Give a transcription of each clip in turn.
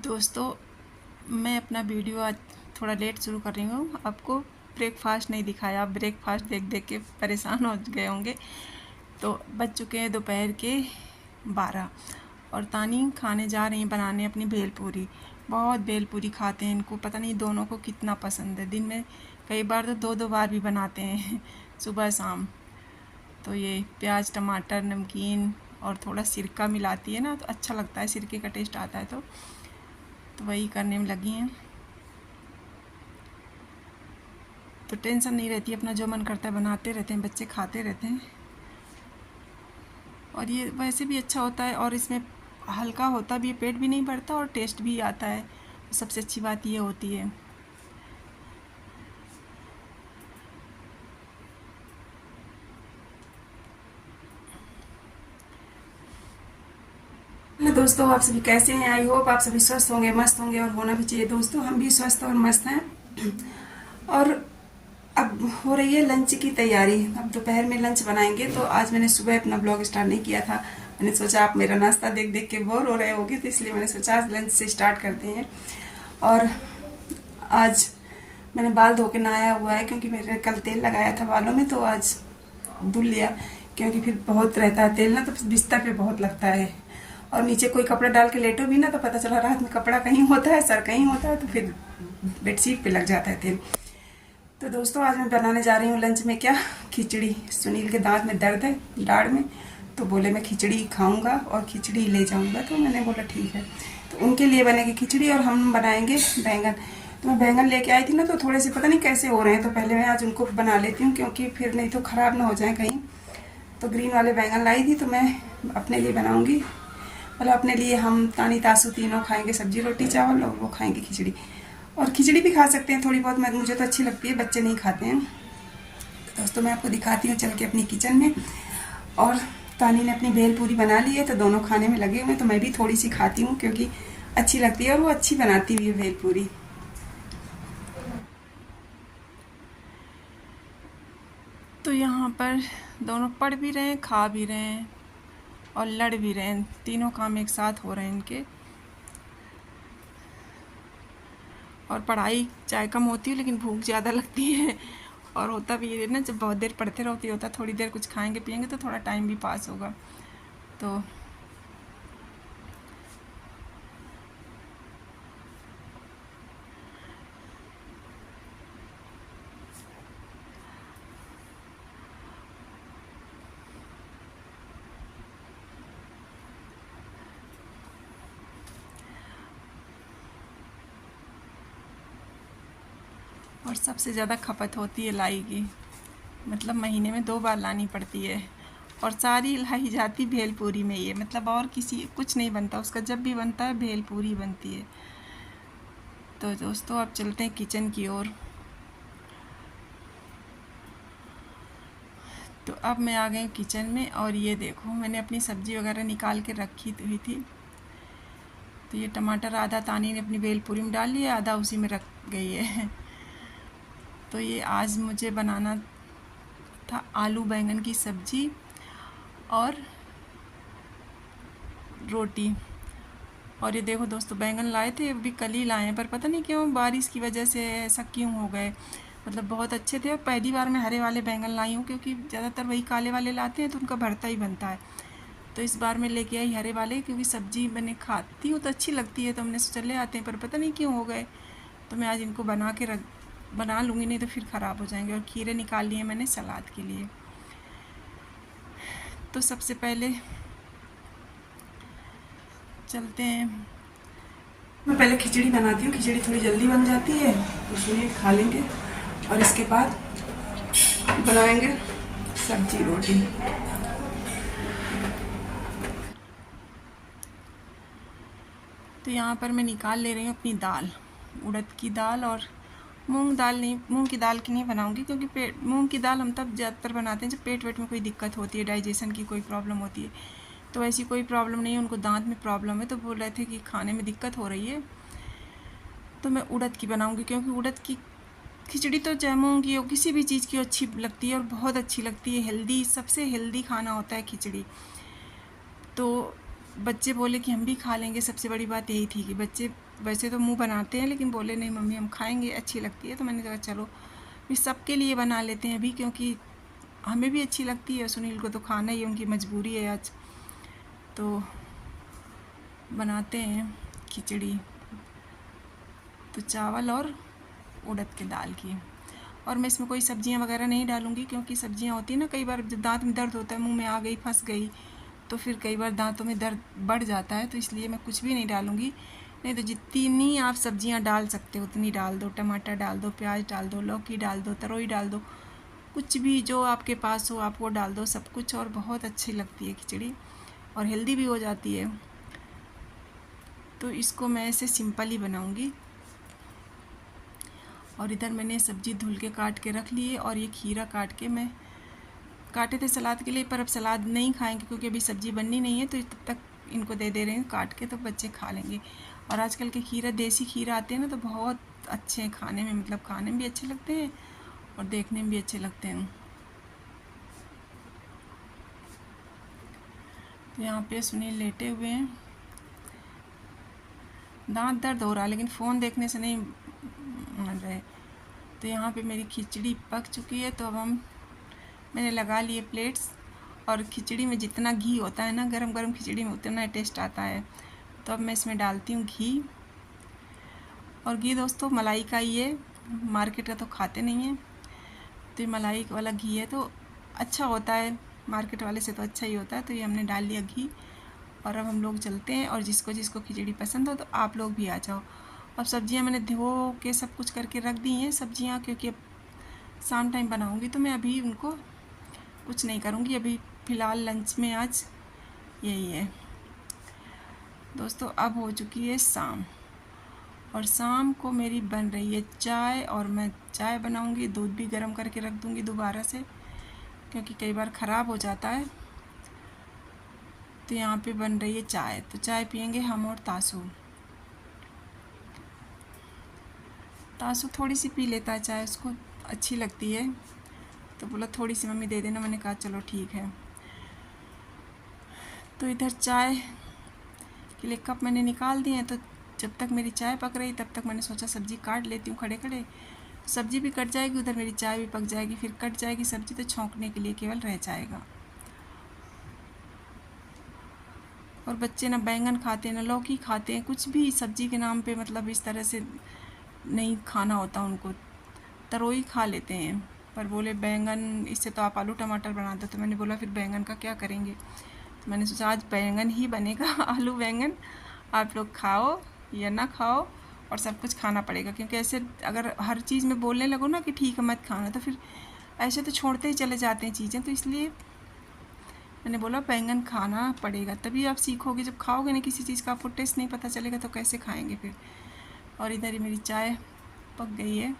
दोस्तों, मैं अपना वीडियो आज थोड़ा लेट शुरू कर रही हूँ। आपको ब्रेकफास्ट नहीं दिखाया। आप ब्रेकफास्ट देख देख के परेशान हो गए होंगे। तो बज चुके हैं दोपहर के 12 और तानी खाने जा रही हैं बनाने अपनी भेलपूरी। बहुत भेलपूरी खाते हैं, इनको पता नहीं दोनों को कितना पसंद है। दिन में कई बार तो दो दो बार भी बनाते हैं सुबह शाम। तो ये प्याज टमाटर नमकीन और थोड़ा सिरका मिलाती है ना, तो अच्छा लगता है, सिरके का टेस्ट आता है। तो वही करने में लगी हैं। तो टेंशन नहीं रहती, अपना जो मन करता है बनाते रहते हैं, बच्चे खाते रहते हैं। और ये वैसे भी अच्छा होता है और इसमें हल्का होता भी है, पेट भी नहीं भरता और टेस्ट भी आता है। तो सबसे अच्छी बात ये होती है। हेलो दोस्तों, आप सभी कैसे हैं? आई होप आप सभी स्वस्थ होंगे, मस्त होंगे और होना भी चाहिए। दोस्तों, हम भी स्वस्थ और मस्त हैं। और अब हो रही है लंच की तैयारी। अब दोपहर में लंच बनाएंगे। तो आज मैंने सुबह अपना ब्लॉग स्टार्ट नहीं किया था। मैंने सोचा आप मेरा नाश्ता देख देख के बोर हो रहे होगे, तो इसलिए मैंने सोचा आज लंच से स्टार्ट करते हैं। और आज मैंने बाल धो के नहाया हुआ है, क्योंकि मैंने कल तेल लगाया था बालों में, तो आज धुल लिया। क्योंकि फिर बहुत रहता है तेल ना, तो बिस्तर पे बहुत लगता है। और नीचे कोई कपड़ा डाल के लेटो भी ना, तो पता चला रात में कपड़ा कहीं होता है, सर कहीं होता है, तो फिर बेडशीट पे लग जाता है तेल। तो दोस्तों, आज मैं बनाने जा रही हूँ लंच में क्या, खिचड़ी। सुनील के दांत में दर्द है, दाढ़ में, तो बोले मैं खिचड़ी खाऊंगा और खिचड़ी ले जाऊंगा। तो मैंने बोला ठीक है। तो उनके लिए बनेगी खिचड़ी और हम बनाएंगे बैंगन। तो मैं बैंगन लेके आई थी ना, तो थोड़े से पता नहीं कैसे हो रहे हैं, तो पहले मैं आज उनको बना लेती हूँ, क्योंकि फिर नहीं तो ख़राब ना हो जाए कहीं। तो ग्रीन वाले बैंगन लाई थी, तो मैं अपने लिए बनाऊँगी। मतलब अपने लिए, हम तानी तासू तीनों खाएंगे सब्जी रोटी चावल, और वो खाएंगे खिचड़ी। और खिचड़ी भी खा सकते हैं थोड़ी बहुत, मुझे तो अच्छी लगती है, बच्चे नहीं खाते हैं। तो दोस्तों, मैं आपको दिखाती हूँ चल के अपनी किचन में। और तानी ने अपनी भेलपूरी बना ली है, तो दोनों खाने में लगे हुए हैं। तो मैं भी थोड़ी सी खाती हूँ, क्योंकि अच्छी लगती है और वो अच्छी बनाती हुई है भेलपूरी। तो यहाँ पर दोनों पढ़ भी रहे हैं, खा भी रहे हैं और लड़ भी रहे हैं। तीनों काम एक साथ हो रहे हैं इनके। और पढ़ाई चाहे कम होती है, लेकिन भूख ज़्यादा लगती है। और होता भी ये ना, जब बहुत देर पढ़ते रहती होता, थोड़ी देर कुछ खाएंगे पिएंगे तो थोड़ा टाइम भी पास होगा। तो और सबसे ज़्यादा खपत होती है लाई की। मतलब महीने में 2 बार लानी पड़ती है। और सारी लाई जाती भेलपूरी में ही है। मतलब और किसी कुछ नहीं बनता उसका, जब भी बनता है भेलपूरी बनती है। तो दोस्तों, अब चलते हैं किचन की ओर। तो अब मैं आ गई किचन में, और ये देखो मैंने अपनी सब्ज़ी वगैरह निकाल के रखी हुई थी। तो ये टमाटर आधा तानी ने अपनी भेलपूरी में डाल लिया, आधा उसी में रख गई है। तो ये आज मुझे बनाना था आलू बैंगन की सब्ज़ी और रोटी। और ये देखो दोस्तों, बैंगन लाए थे, अभी कल ही लाए हैं, पर पता नहीं क्यों बारिश की वजह से ऐसा क्यों हो गए। मतलब बहुत अच्छे थे, और पहली बार मैं हरे वाले बैंगन लाई हूँ, क्योंकि ज़्यादातर वही काले वाले लाते हैं, तो उनका भरता ही बनता है। तो इस बार मैं लेके आई हरे वाले, क्योंकि सब्ज़ी मैंने खाती हूँ तो अच्छी लगती है, तो हमने सोचा ले आते हैं, पर पता नहीं क्यों हो गए। तो मैं आज इनको बना लूँगी, नहीं तो फिर ख़राब हो जाएंगे। और खीरे निकाल लिए मैंने सलाद के लिए। तो सबसे पहले चलते हैं। मैं पहले खिचड़ी बनाती हूँ, खिचड़ी थोड़ी जल्दी बन जाती है, तो सुनिए खा लेंगे। और इसके बाद बनाएंगे सब्जी रोटी। तो यहाँ पर मैं निकाल ले रही हूँ अपनी दाल, उड़द की दाल। और मूंग दाल नहीं, मूंग की दाल की नहीं बनाऊंगी, क्योंकि मूंग की दाल हम तब ज़्यादातर बनाते हैं जब पेट वेट में कोई दिक्कत होती है, डाइजेशन की कोई प्रॉब्लम होती है। तो ऐसी कोई प्रॉब्लम नहीं है, उनको दांत में प्रॉब्लम है, तो बोल रहे थे कि खाने में दिक्कत हो रही है। तो मैं उड़द की बनाऊंगी, क्योंकि उड़द की खिचड़ी तो चाहे मूंग की हो, किसी भी चीज़ की अच्छी लगती है और बहुत अच्छी लगती है। हेल्दी, सबसे हेल्दी खाना होता है खिचड़ी। तो बच्चे बोले कि हम भी खा लेंगे। सबसे बड़ी बात यही थी कि बच्चे वैसे तो मुंह बनाते हैं, लेकिन बोले नहीं मम्मी हम खाएंगे, अच्छी लगती है। तो मैंने कहा चलो इस सबके लिए बना लेते हैं अभी, क्योंकि हमें भी अच्छी लगती है, सुनील को तो खाना ही, उनकी मजबूरी है आज। तो बनाते हैं खिचड़ी, तो चावल और उड़द के दाल की। और मैं इसमें कोई सब्जियां वगैरह नहीं डालूंगी, क्योंकि सब्जियां होती है ना, कई बार जब दांत में दर्द होता है, मुंह में आ गई, फंस गई, तो फिर कई बार दांतों में दर्द बढ़ जाता है। तो इसलिए मैं कुछ भी नहीं डालूंगी। नहीं तो जितनी आप सब्जियां डाल सकते हो उतनी डाल दो, टमाटर डाल दो, प्याज डाल दो, लौकी डाल दो, तरोई डाल दो, कुछ भी जो आपके पास हो आप वो डाल दो, सब कुछ। और बहुत अच्छी लगती है खिचड़ी और हेल्दी भी हो जाती है। तो इसको मैं ऐसे सिंपल ही बनाऊंगी। और इधर मैंने सब्जी धुल के काट के रख ली है, और ये खीरा काट के मैं काटे थे सलाद के लिए, पर अब सलाद नहीं खाएंगे क्योंकि अभी सब्जी बननी नहीं है, तो तब तक इनको दे रहे हैं काट के, तो बच्चे खा लेंगे। और आजकल के खीरा, देसी खीरा आते हैं ना, तो बहुत अच्छे हैं खाने में, मतलब खाने में भी अच्छे लगते हैं और देखने में भी अच्छे लगते हैं। तो यहाँ पे सुनील लेटे हुए हैं, दांत दर्द हो रहा है लेकिन फ़ोन देखने से नहीं मान रहे। तो यहाँ पे मेरी खिचड़ी पक चुकी है। तो अब मैंने लगा लिए प्लेट्स, और खिचड़ी में जितना घी होता है ना, गरम गरम खिचड़ी में उतना टेस्ट आता है। तो अब मैं इसमें डालती हूँ घी। और घी दोस्तों मलाई का ही है, मार्केट का तो खाते नहीं हैं। तो ये मलाई वाला घी है तो अच्छा होता है, मार्केट वाले से तो अच्छा ही होता है। तो ये हमने डाल लिया घी, और अब हम लोग चलते हैं। और जिसको जिसको खिचड़ी पसंद हो तो आप लोग भी आ जाओ। अब सब्जियां मैंने धो के सब कुछ करके रख दी हैं सब्जियां, क्योंकि अब शाम टाइम बनाऊंगी, तो मैं अभी उनको कुछ नहीं करूंगी। अभी फ़िलहाल लंच में आज यही है दोस्तों। अब हो चुकी है शाम, और शाम को मेरी बन रही है चाय, और मैं चाय बनाऊंगी, दूध भी गर्म करके रख दूंगी दोबारा से, क्योंकि कई बार ख़राब हो जाता है। तो यहाँ पे बन रही है चाय, तो चाय पियेंगे हम और तासू। तासू थोड़ी सी पी लेता है चाय, उसको अच्छी लगती है, तो बोला थोड़ी सी मम्मी दे देना। मैंने कहा चलो ठीक है। तो इधर चाय के लिए कप मैंने निकाल दिए हैं। तो जब तक मेरी चाय पक रही तब तक मैंने सोचा सब्ज़ी काट लेती हूँ खड़े खड़े, सब्ज़ी भी कट जाएगी, उधर मेरी चाय भी पक जाएगी, फिर कट जाएगी सब्ज़ी, तो छौंकने के लिए केवल रह जाएगा। और बच्चे ना बैंगन खाते हैं ना लौकी खाते हैं, कुछ भी सब्ज़ी के नाम पे मतलब इस तरह से नहीं खाना होता उनको। तरोई खा लेते हैं, पर बोले बैंगन, इससे तो आप आलू टमाटर बना दो। तो मैंने बोला फिर बैंगन का क्या करेंगे। तो मैंने सोचा आज बैंगन ही बनेगा आलू बैंगन, आप लोग खाओ या ना खाओ, और सब कुछ खाना पड़ेगा। क्योंकि ऐसे अगर हर चीज़ में बोलने लगो ना कि ठीक है मत खाना, तो फिर ऐसे तो छोड़ते ही चले जाते हैं चीज़ें। तो इसलिए मैंने बोला बैंगन खाना पड़ेगा, तभी आप सीखोगे। जब खाओगे ना किसी चीज़ का, आपको टेस्ट नहीं पता चलेगा तो कैसे खाएंगे फिर। और इधर ही मेरी चाय पक गई है,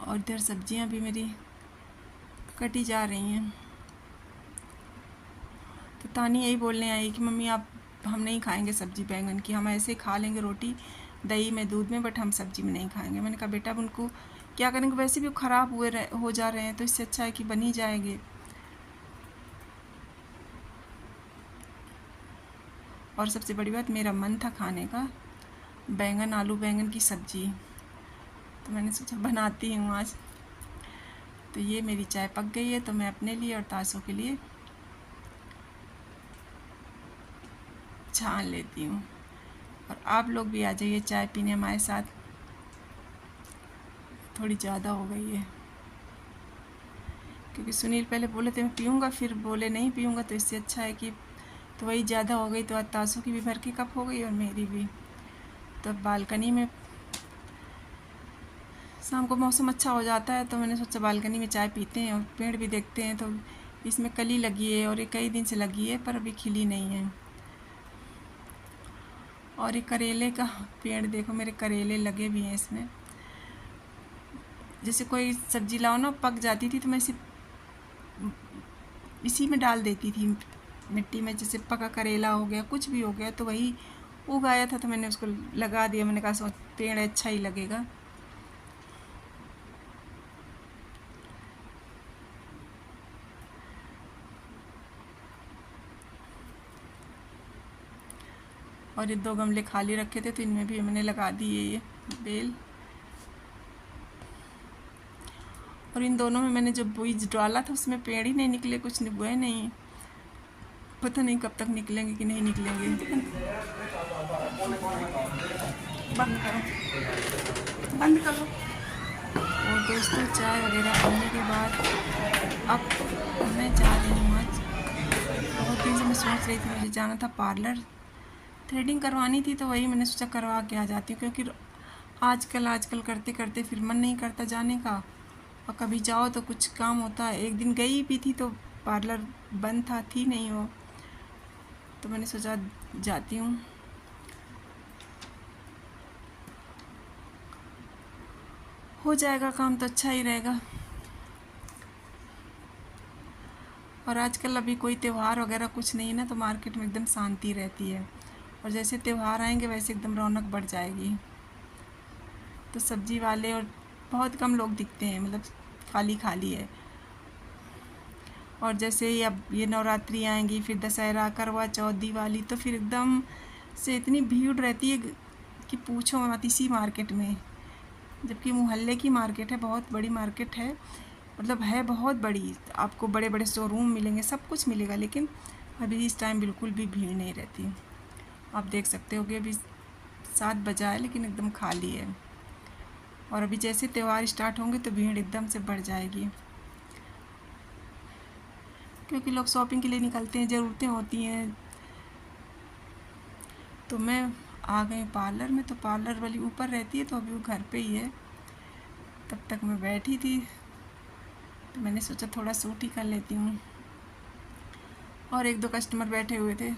और इधर सब्जियां भी मेरी कटी जा रही हैं। तो तानी यही बोलने आई कि मम्मी आप, हम नहीं खाएंगे सब्जी बैंगन की, हम ऐसे खा लेंगे रोटी दही में दूध में, बट हम सब्जी में नहीं खाएंगे। मैंने कहा बेटा अब उनको क्या करेंगे, वैसे भी ख़राब हो जा रहे हैं, तो इससे अच्छा है कि बन ही जाएंगे। और सबसे बड़ी बात, मेरा मन था खाने का बैंगन, आलू बैंगन की सब्जी, तो मैंने सोचा बनाती हूँ आज। तो ये मेरी चाय पक गई है, तो मैं अपने लिए और तासों के लिए छान लेती हूँ। और आप लोग भी आ जाइए चाय पीने हमारे साथ। थोड़ी ज़्यादा हो गई है, क्योंकि सुनील पहले बोले थे मैं पीऊँगा, फिर बोले नहीं पीऊँगा, तो इससे अच्छा है कि, तो वही ज़्यादा हो गई। तो आज तासों की भी भर के कप हो गई और मेरी भी। तो बालकनी में शाम को मौसम अच्छा हो जाता है, तो मैंने सोचा बालकनी में चाय पीते हैं और पेड़ भी देखते हैं। तो इसमें कली लगी है, और ये कई दिन से लगी है पर अभी खिली नहीं है। और ये करेले का पेड़ देखो, मेरे करेले लगे भी हैं इसमें। जैसे कोई सब्जी लाओ ना पक जाती थी, तो मैं इसी में डाल देती थी मिट्टी में। जैसे पका करेला हो गया, कुछ भी हो गया, तो वही उगाया था, तो मैंने उसको लगा दिया। मैंने कहा पेड़ अच्छा ही लगेगा। और ये 2 गमले खाली रखे थे तो इनमें भी मैंने लगा दिए ये बेल। और इन दोनों में मैंने जो बीज डाला था उसमें पेड़ ही नहीं निकले, कुछ हुए नहीं, पता नहीं कब तक निकलेंगे कि नहीं निकलेंगे। बंद करो, बंद करो। और दोस्तों चाय वगैरह पीने के बाद अब मैं जा रही हूँ। आज बहुत दिन से मैं सोच रही थी मुझे जाना था पार्लर, थ्रेडिंग करवानी थी, तो वही मैंने सोचा करवा के आ जाती हूँ, क्योंकि आजकल करते करते फिर मन नहीं करता जाने का, और कभी जाओ तो कुछ काम होता है। एक दिन गई भी थी तो पार्लर बंद था, थी नहीं वो, तो मैंने सोचा जाती हूँ। हो जाएगा काम तो अच्छा ही रहेगा। और आजकल अभी कोई त्यौहार वगैरह कुछ नहीं है ना, तो मार्केट में एकदम शांति रहती है, और जैसे त्यौहार आएंगे वैसे एकदम रौनक बढ़ जाएगी। तो सब्जी वाले और बहुत कम लोग दिखते हैं, मतलब खाली खाली है। और जैसे ही अब ये नवरात्रि आएंगी, फिर दशहरा, करवा चौथ, दिवाली, तो फिर एकदम से इतनी भीड़ रहती है कि पूछो मत इसी मार्केट में। जबकि मोहल्ले की मार्केट है, बहुत बड़ी मार्केट है, मतलब है बहुत बड़ी, आपको बड़े बड़े शोरूम मिलेंगे, सब कुछ मिलेगा, लेकिन अभी इस टाइम बिल्कुल भी भीड़ नहीं रहती। आप देख सकते हो कि अभी 7 बजा है लेकिन एकदम खाली है। और अभी जैसे त्यौहार स्टार्ट होंगे तो भीड़ एकदम से बढ़ जाएगी, क्योंकि लोग शॉपिंग के लिए निकलते हैं, ज़रूरतें होती हैं। तो मैं आ गई पार्लर में, तो पार्लर वाली ऊपर रहती है, तो अभी वो घर पे ही है। तब तक मैं बैठी थी तो मैंने सोचा थोड़ा सूट ही कर लेती हूँ। और 1-2 कस्टमर बैठे हुए थे।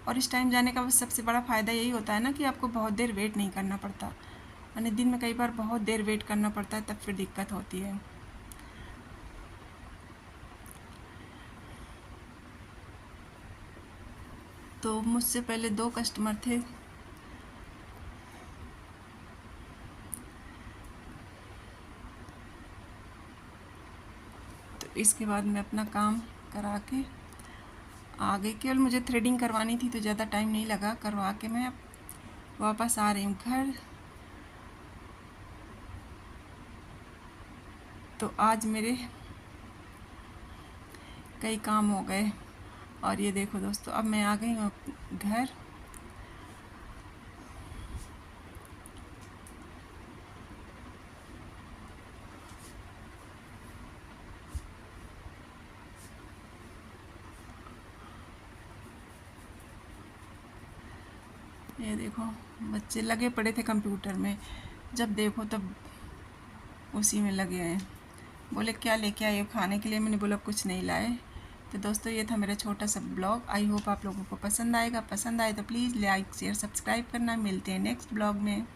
और इस टाइम जाने का बस सबसे बड़ा फ़ायदा यही होता है ना कि आपको बहुत देर वेट नहीं करना पड़ता, यानी दिन में कई बार बहुत देर वेट करना पड़ता है, तब फिर दिक्कत होती है। तो मुझसे पहले 2 कस्टमर थे, तो इसके बाद मैं अपना काम करा के आ गई। केवल मुझे थ्रेडिंग करवानी थी, तो ज़्यादा टाइम नहीं लगा, करवा के मैं वापस आ रही हूँ घर। तो आज मेरे कई काम हो गए। और ये देखो दोस्तों, अब मैं आ गई हूँ घर। ये देखो बच्चे लगे पड़े थे कंप्यूटर में, जब देखो तब उसी में लगे हैं। बोले क्या लेके आए हो खाने के लिए, मैंने बोला कुछ नहीं लाए। तो दोस्तों ये था मेरा छोटा सा ब्लॉग। आई होप आप लोगों को पसंद आएगा। पसंद आए तो प्लीज़ लाइक शेयर सब्सक्राइब करना। मिलते हैं नेक्स्ट ब्लॉग में।